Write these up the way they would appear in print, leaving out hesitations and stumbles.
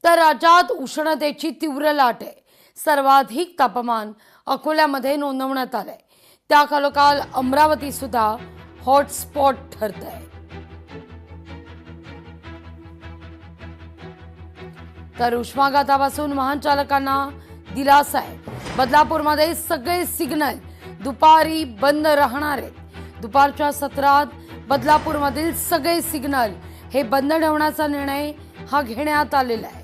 तर राज्यात उष्णतेची तीव्र लाट आहे। सर्वाधिक तापमान अकोल्यामध्ये नोंदवण्यात आलंय। त्याखालोखाल अमरावती सुद्धा हॉटस्पॉट ठरत आहे। तर उष्माघातापासून वाहन चालकांना दिलासा आहे। बदलापूरमध्ये सगळे सिग्नल दुपारी बंद राहणार आहेत। दुपारच्या सत्रात बदलापूरमधील सगळे सिग्नल हे बंद ठेवण्याचा निर्णय हा घेण्यात आलेला आहे।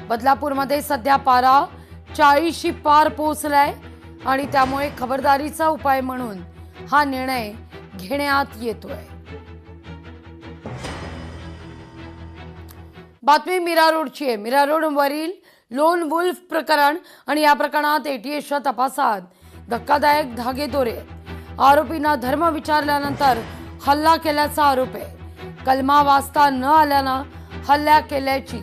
बदलापूरमध्ये सध्या पारा 40शी पार पोहोचलाय आणि त्यामुळे खबरदारीचा उपाय म्हणून हा निर्णय घेण्यात येतोय। बातमी मीरा रोडची आहे। मीरा रोडवरील लोन वुल्फ प्रकरण आणि या प्रकरणात एटीएसच्या तपासात धक्कादायक धागेदोरे आहेत। आरोपींना धर्म विचारल्यानंतर हल्ला केल्याचा आरोप आहे। कलमा वाचता न आल्यानं हल्ला केल्याची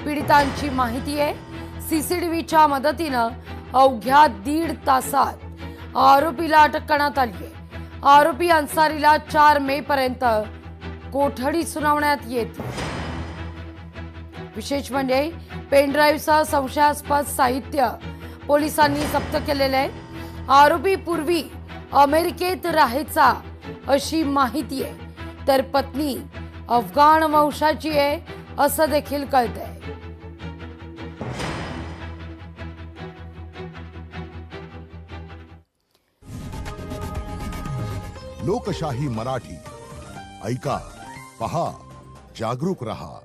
पीडितांची माहिती आहे। सीसीटीव्हीच्या मदतीनं अवघ्या 1.5 तासात आरोपीला अटक करण्यात आली आहे। आरोपी अन्सारीला 4 मे पर्यंत कोठडी सुनावण्यात येते। विशेष म्हणजे पेनड्राईव्हचा संशयास्पद साहित्य पोलिसांनी जप्त केलेले आहे। आरोपी पूर्वी अमेरिकेत राहायचा अशी माहिती आहे, तर पत्नी अफगाण वंशाची आहे असं देखील कळतंय। लोकशाही मराठी ऐका, पहा, जागरूक रहा।